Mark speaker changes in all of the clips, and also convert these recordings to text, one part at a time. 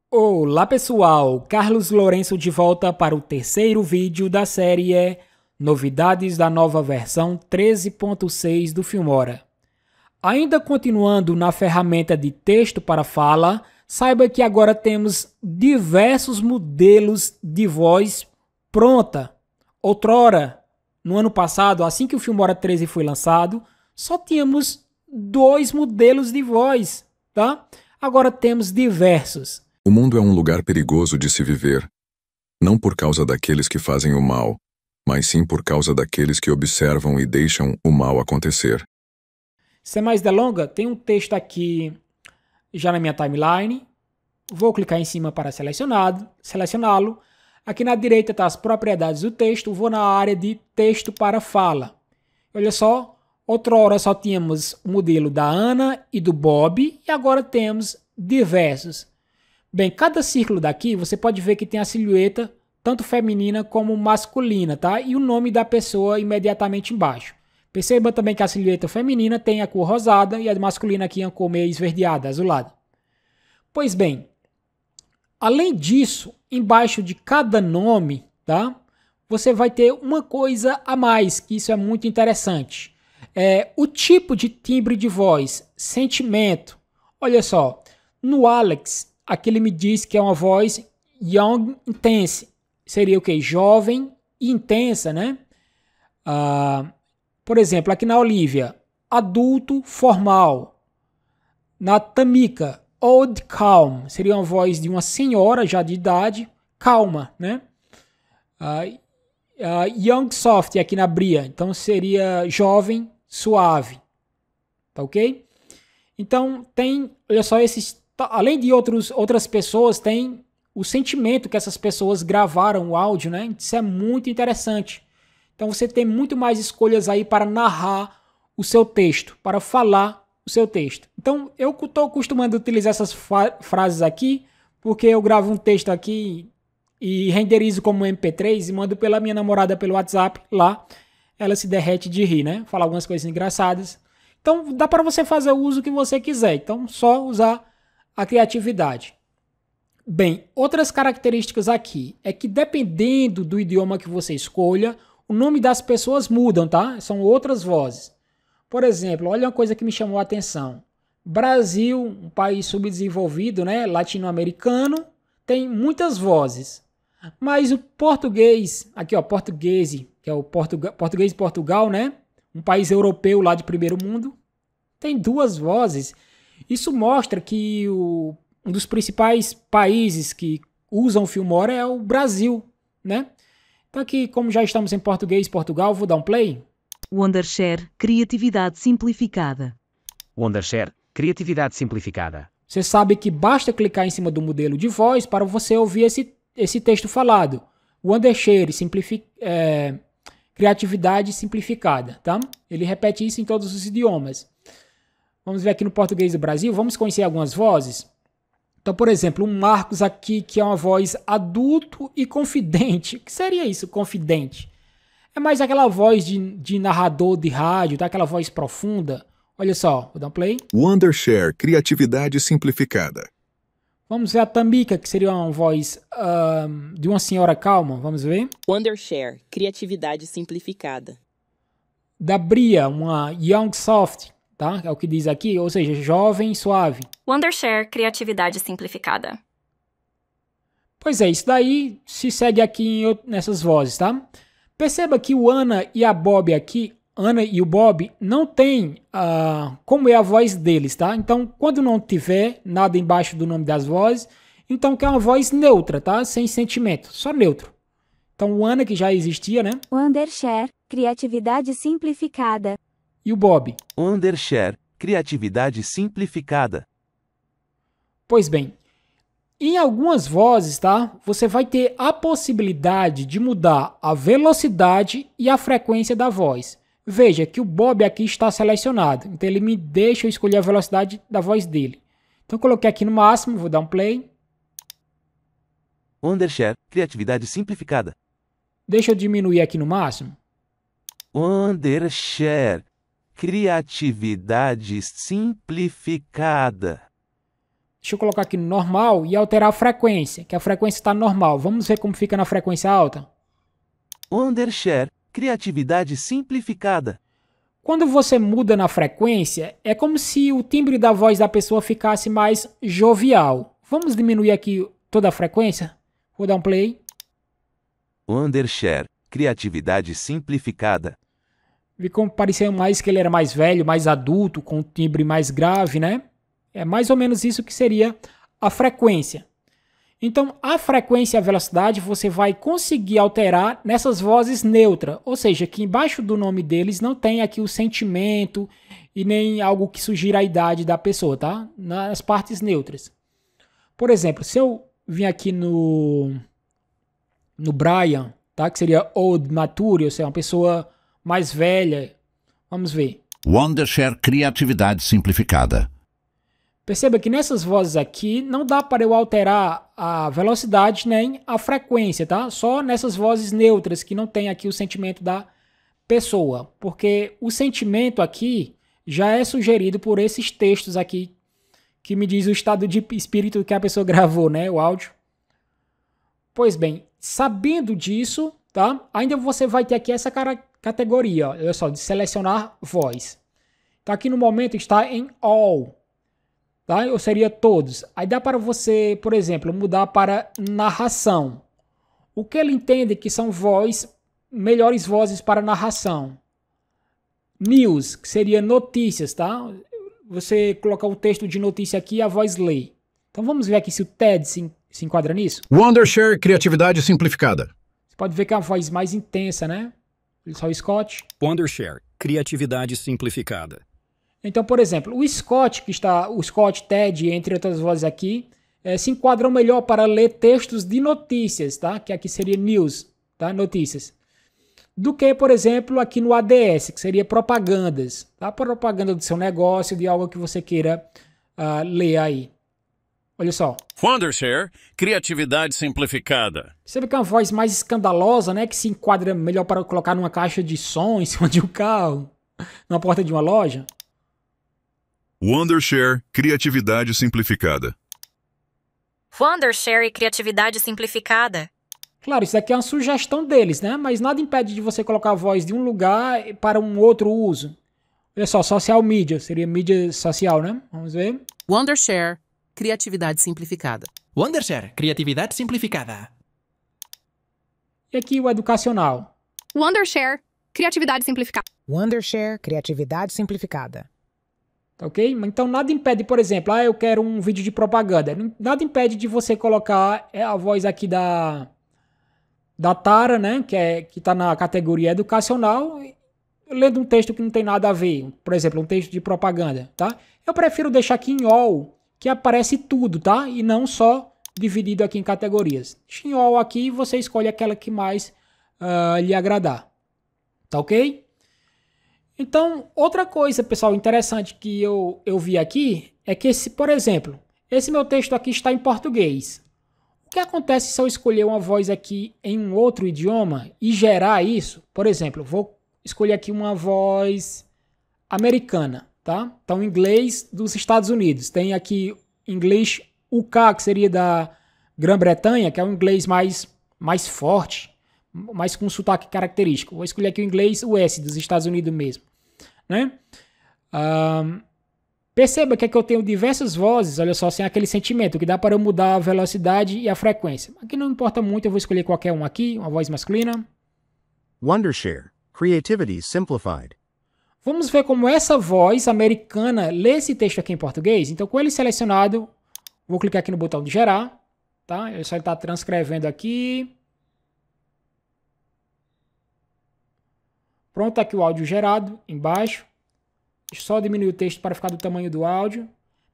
Speaker 1: Olá pessoal, Carlos Lourenço de volta para o terceiro vídeo da série Novidades da nova versão 13.6 do Filmora. Ainda continuando na ferramenta de texto para fala, saiba que agora temos diversos modelos de voz pronta. Outrora, no ano passado, assim que o Filmora 13 foi lançado, só tínhamos 2 modelos de voz, tá? Agora temos diversos.
Speaker 2: O mundo é um lugar perigoso de se viver, não por causa daqueles que fazem o mal, mas sim por causa daqueles que observam e deixam o mal acontecer.
Speaker 1: Sem mais delongas, tem um texto aqui já na minha timeline. Vou clicar em cima para selecioná-lo. Aqui na direita está as propriedades do texto. Vou na área de texto para fala. Olha só, outrora só tínhamos o modelo da Ana e do Bob e agora temos diversos. Bem, cada círculo daqui você pode ver que tem a silhueta tanto feminina como masculina, tá? E o nome da pessoa imediatamente embaixo. Perceba também que a silhueta feminina tem a cor rosada e a masculina aqui a cor meio esverdeada, azulada. Pois bem, além disso, embaixo de cada nome, tá? Você vai ter uma coisa a mais, que isso é muito interessante. O tipo de timbre de voz, sentimento. Olha só, no Alex, aqui ele me diz que é uma voz young intense. Seria o quê? Jovem e intensa, né? Por exemplo, aqui na Olivia, adulto formal. Na Tamika, old calm. Seria uma voz de uma senhora já de idade, calma, né? Young soft aqui na Bria. Então seria jovem, suave. Tá ok? Então tem, olha só, além de outras pessoas, tem o sentimento que essas pessoas gravaram o áudio, né? Isso é muito interessante. Então você tem muito mais escolhas aí para narrar o seu texto, para falar o seu texto. Então eu estou acostumando a utilizar essas frases aqui, porque eu gravo um texto aqui e renderizo como MP3 e mando pela minha namorada pelo WhatsApp lá. Ela se derrete de rir, né? Fala algumas coisas engraçadas. Então dá para você fazer o uso que você quiser. Então só usar a criatividade. Bem, outras características aqui é que dependendo do idioma que você escolha, o nome das pessoas mudam, tá? São outras vozes. Por exemplo, olha uma coisa que me chamou a atenção. Brasil, um país subdesenvolvido, né? Latino-americano, tem muitas vozes. Mas o português, aqui ó, português, que é o português de Portugal, né? Um país europeu lá de primeiro mundo, tem 2 vozes. Isso mostra que um dos principais países que usam o Filmora é o Brasil, né? Então aqui, como já estamos em português Portugal, vou dar um play.
Speaker 3: Wondershare, criatividade simplificada.
Speaker 4: Wondershare, criatividade simplificada.
Speaker 1: Você sabe que basta clicar em cima do modelo de voz para você ouvir esse texto falado. Wondershare, criatividade simplificada, tá? Ele repete isso em todos os idiomas. Vamos ver aqui no português do Brasil, vamos conhecer algumas vozes. Então, por exemplo, um Marcos aqui que é uma voz adulto e confidente. O que seria isso, confidente? É mais aquela voz de narrador de rádio, tá? Aquela voz profunda. Olha só, vou dar um play.
Speaker 2: Wondershare, criatividade simplificada.
Speaker 1: Vamos ver a Tamika, que seria uma voz de uma senhora calma. Vamos ver.
Speaker 5: Wondershare, criatividade simplificada.
Speaker 1: Da Bria, uma young soft, tá? É o que diz aqui, ou seja, jovem suave.
Speaker 6: Wondershare, criatividade simplificada.
Speaker 1: Pois é, isso daí se segue aqui nessas vozes, tá? Perceba que o Ana e a Bob aqui, Ana e o Bob, não tem como é a voz deles, tá? Então, quando não tiver nada embaixo do nome das vozes, então que é uma voz neutra, tá? Sem sentimento, só neutro. Então, o Ana, que já existia, né?
Speaker 7: Wondershare, criatividade simplificada.
Speaker 1: E o Bob.
Speaker 8: Wondershare, criatividade simplificada.
Speaker 1: Pois bem, em algumas vozes, tá? Você vai ter a possibilidade de mudar a velocidade e a frequência da voz. Veja que o Bob aqui está selecionado, então ele me deixa eu escolher a velocidade da voz dele. Então eu coloquei aqui no máximo, vou dar um play.
Speaker 8: Wondershare, criatividade simplificada.
Speaker 1: Deixa eu diminuir aqui no máximo.
Speaker 8: Wondershare, criatividade simplificada.
Speaker 1: Deixa eu colocar aqui no normal e alterar a frequência, que a frequência está normal. Vamos ver como fica na frequência alta.
Speaker 8: Wondershare, criatividade simplificada.
Speaker 1: Quando você muda na frequência, é como se o timbre da voz da pessoa ficasse mais jovial. Vamos diminuir aqui toda a frequência? Vou dar um play.
Speaker 8: Wondershare, criatividade simplificada.
Speaker 1: Vi como parecia mais que ele era mais velho, mais adulto, com um timbre mais grave, né? É mais ou menos isso que seria a frequência. Então, a frequência e a velocidade você vai conseguir alterar nessas vozes neutras. Ou seja, que embaixo do nome deles não tem aqui o sentimento e nem algo que sugira a idade da pessoa, tá? Nas partes neutras. Por exemplo, se eu vim aqui no Brian, tá? Que seria old mature, ou seja, uma pessoa mais velha. Vamos ver.
Speaker 9: Wondershare, criatividade simplificada.
Speaker 1: Perceba que nessas vozes aqui não dá para eu alterar a velocidade nem a frequência, tá? Só nessas vozes neutras que não tem aqui o sentimento da pessoa. Porque o sentimento aqui já é sugerido por esses textos aqui que me diz o estado de espírito que a pessoa gravou, né? O áudio. Pois bem, sabendo disso, tá? Ainda você vai ter aqui essa categoria, ó, olha só, de selecionar voz. Então aqui no momento está em all. Tá? Ou seria todos. Aí dá para você, por exemplo, mudar para narração. O que ele entende que são melhores vozes para narração. News, que seria notícias, tá? Você colocar o texto de notícia aqui e a voz lê. Então vamos ver aqui se o Ted se enquadra nisso.
Speaker 9: Wondershare, criatividade simplificada.
Speaker 1: Você pode ver que é uma voz mais intensa, né? Só o Scott.
Speaker 10: Wondershare, criatividade simplificada.
Speaker 1: Então, por exemplo, o Scott, Ted, entre outras vozes aqui, se enquadram melhor para ler textos de notícias, tá? Que aqui seria news, tá? Notícias. Do que, por exemplo, aqui no ADS, que seria propagandas, tá? Propaganda do seu negócio, de algo que você queira ler aí. Olha só.
Speaker 11: Wondershare, criatividade simplificada.
Speaker 1: Percebe que é uma voz mais escandalosa, né? Que se enquadra melhor para colocar numa caixa de som em cima de um carro, na porta de uma loja.
Speaker 2: Wondershare, criatividade simplificada.
Speaker 6: Wondershare, criatividade simplificada.
Speaker 1: Claro, isso aqui é uma sugestão deles, né? Mas nada impede de você colocar a voz de um lugar para um outro uso. Olha só, social media, seria mídia social, né? Vamos ver.
Speaker 12: Wondershare, criatividade simplificada.
Speaker 13: Wondershare, criatividade simplificada.
Speaker 1: E aqui o educacional.
Speaker 14: Wondershare, criatividade simplificada.
Speaker 15: Wondershare, criatividade simplificada.
Speaker 1: Ok? Então nada impede, por exemplo, eu quero um vídeo de propaganda. Nada impede de você colocar a voz aqui da Tara, né? Que está na categoria educacional, lendo um texto que não tem nada a ver. Por exemplo, um texto de propaganda, tá? Eu prefiro deixar aqui em all, que aparece tudo, tá? E não só dividido aqui em categorias. Deixa em all aqui e você escolhe aquela que mais lhe agradar. Tá ok? Então, outra coisa, pessoal, interessante que eu vi aqui é que, por exemplo, esse meu texto aqui está em português. O que acontece se eu escolher uma voz aqui em um outro idioma e gerar isso? Por exemplo, vou escolher aqui uma voz americana, tá? Então, inglês dos Estados Unidos. Tem aqui inglês UK, que seria da Grã-Bretanha, que é um inglês mais forte, mas com sotaque característico. Vou escolher aqui o inglês US, dos Estados Unidos mesmo, né? Perceba que aqui eu tenho diversas vozes, olha só, sem aquele sentimento, que dá para eu mudar a velocidade e a frequência. Aqui não importa muito, eu vou escolher qualquer um aqui, uma voz masculina.
Speaker 16: Wondershare, creativity simplified.
Speaker 1: Vamos ver como essa voz americana lê esse texto aqui em português. Então, com ele selecionado, vou clicar aqui no botão de gerar, tá? Ele só está transcrevendo aqui. Pronto, tá aqui o áudio gerado embaixo. Deixa eu só diminuir o texto para ficar do tamanho do áudio.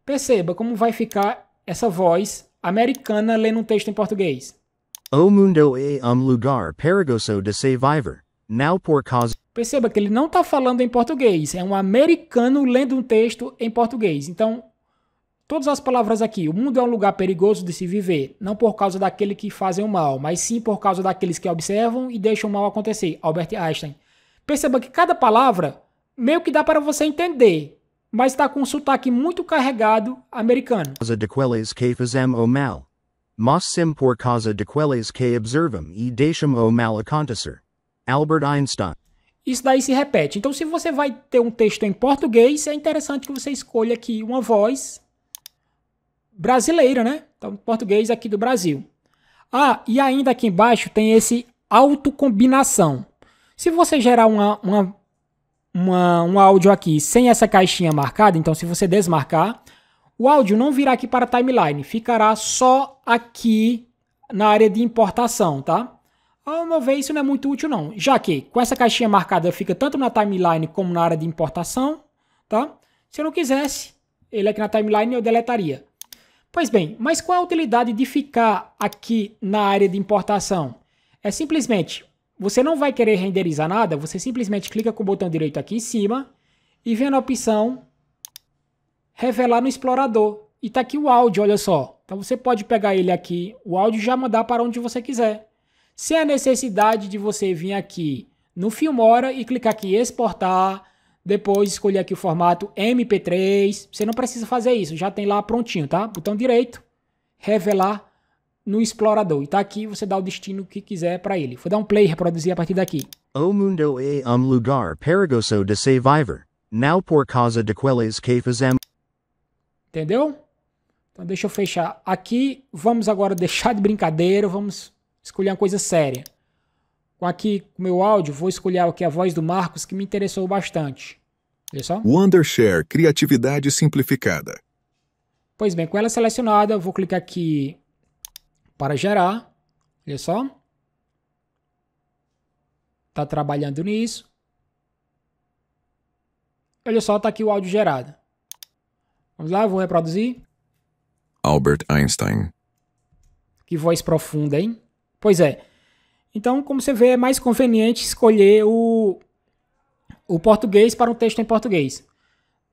Speaker 1: Perceba como vai ficar essa voz americana lendo um texto em português.
Speaker 16: O mundo é lugar perigoso de se viver. Now por causa...
Speaker 1: Perceba que ele não está falando em português. É um americano lendo um texto em português. Então, todas as palavras aqui. O mundo é um lugar perigoso de se viver. Não por causa daqueles que fazem o mal, mas sim por causa daqueles que observam e deixam o mal acontecer. Albert Einstein. Perceba que cada palavra meio que dá para você entender, mas está com um sotaque muito carregado americano.
Speaker 16: Causa daqueles que fazem o mal. Mas sim por causa daqueles que observam e deixam o mal acontecer. Albert Einstein.
Speaker 1: Isso daí se repete. Então, se você vai ter um texto em português, é interessante que você escolha aqui uma voz brasileira, né? Então, português aqui do Brasil. Ah, e ainda aqui embaixo tem esse autocombinação. Se você gerar um áudio aqui sem essa caixinha marcada, então se você desmarcar, o áudio não virá aqui para a timeline, ficará só aqui na área de importação, tá? Ao meu ver, isso não é muito útil não, já que com essa caixinha marcada fica tanto na timeline como na área de importação, tá? Se eu não quisesse ele aqui na timeline, eu deletaria. Pois bem, mas qual é a utilidade de ficar aqui na área de importação? É simplesmente, você não vai querer renderizar nada, você simplesmente clica com o botão direito aqui em cima e vem na opção revelar no explorador. E tá aqui o áudio, olha só. Então você pode pegar ele aqui, o áudio, e já mandar para onde você quiser. Sem a necessidade de você vir aqui no Filmora e clicar aqui em exportar, depois escolher aqui o formato MP3. Você não precisa fazer isso, já tem lá prontinho, tá? Botão direito, revelar no explorador. E tá aqui, você dá o destino que quiser para ele. Vou dar um play e reproduzir a partir daqui.
Speaker 16: O mundo é lugar perigoso de se viver. Não por causa daqueles que fazem.
Speaker 1: Entendeu? Então deixa eu fechar aqui. Vamos agora deixar de brincadeira, vamos escolher uma coisa séria. Com aqui o meu áudio, vou escolher aqui a voz do Marcos, que me interessou bastante. Olha só.
Speaker 2: Wondershare Criatividade Simplificada.
Speaker 1: Pois bem, com ela selecionada, eu vou clicar aqui para gerar. Olha só. Tá trabalhando nisso. Olha só, tá aqui o áudio gerado. Vamos lá, vou reproduzir.
Speaker 2: Albert Einstein.
Speaker 1: Que voz profunda, hein? Pois é. Então, como você vê, é mais conveniente escolher o português para um texto em português.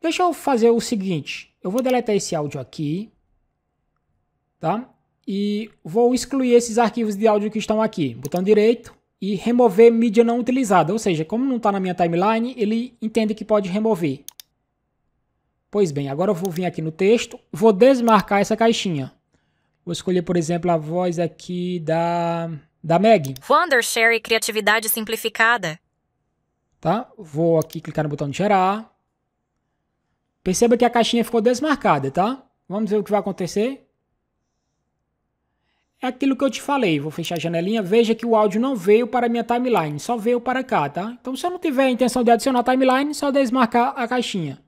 Speaker 1: Deixa eu fazer o seguinte. Eu vou deletar esse áudio aqui. Tá? E vou excluir esses arquivos de áudio que estão aqui. Botão direito e remover mídia não utilizada. Ou seja, como não está na minha timeline, ele entende que pode remover. Pois bem, agora eu vou vir aqui no texto. Vou desmarcar essa caixinha. Vou escolher, por exemplo, a voz aqui da Meg.
Speaker 6: Wondershare Criatividade Simplificada.
Speaker 1: Tá? Vou aqui clicar no botão de gerar. Perceba que a caixinha ficou desmarcada, tá? Vamos ver o que vai acontecer. É aquilo que eu te falei. Vou fechar a janelinha. Veja que o áudio não veio para a minha timeline. Só veio para cá, tá? Então, se eu não tiver a intenção de adicionar a timeline, só desmarcar a caixinha.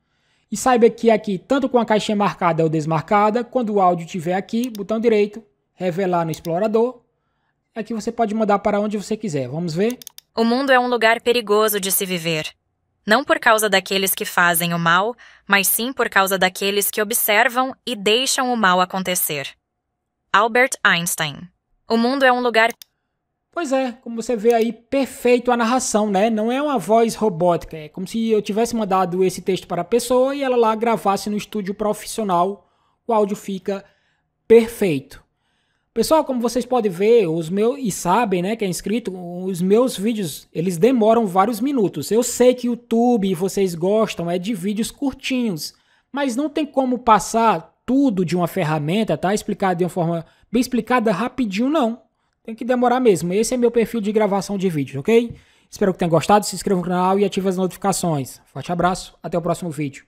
Speaker 1: E saiba que aqui, tanto com a caixinha marcada ou desmarcada, quando o áudio estiver aqui, botão direito, revelar no explorador. Aqui você pode mandar para onde você quiser. Vamos ver?
Speaker 6: O mundo é um lugar perigoso de se viver. Não por causa daqueles que fazem o mal, mas sim por causa daqueles que observam e deixam o mal acontecer. Albert Einstein. O mundo é um lugar...
Speaker 1: Pois é, como você vê aí, perfeito a narração, né? Não é uma voz robótica, é como se eu tivesse mandado esse texto para a pessoa e ela lá gravasse no estúdio profissional. O áudio fica perfeito. Pessoal, como vocês podem ver, e sabem, né, que é inscrito, os meus vídeos, eles demoram vários minutos. Eu sei que o YouTube, vocês gostam, é de vídeos curtinhos, mas não tem como passar tudo de uma ferramenta, tá? Explicado de uma forma bem explicada, rapidinho, não. Tem que demorar mesmo. Esse é meu perfil de gravação de vídeos, ok? Espero que tenham gostado. Se inscreva no canal e ative as notificações. Forte abraço. Até o próximo vídeo.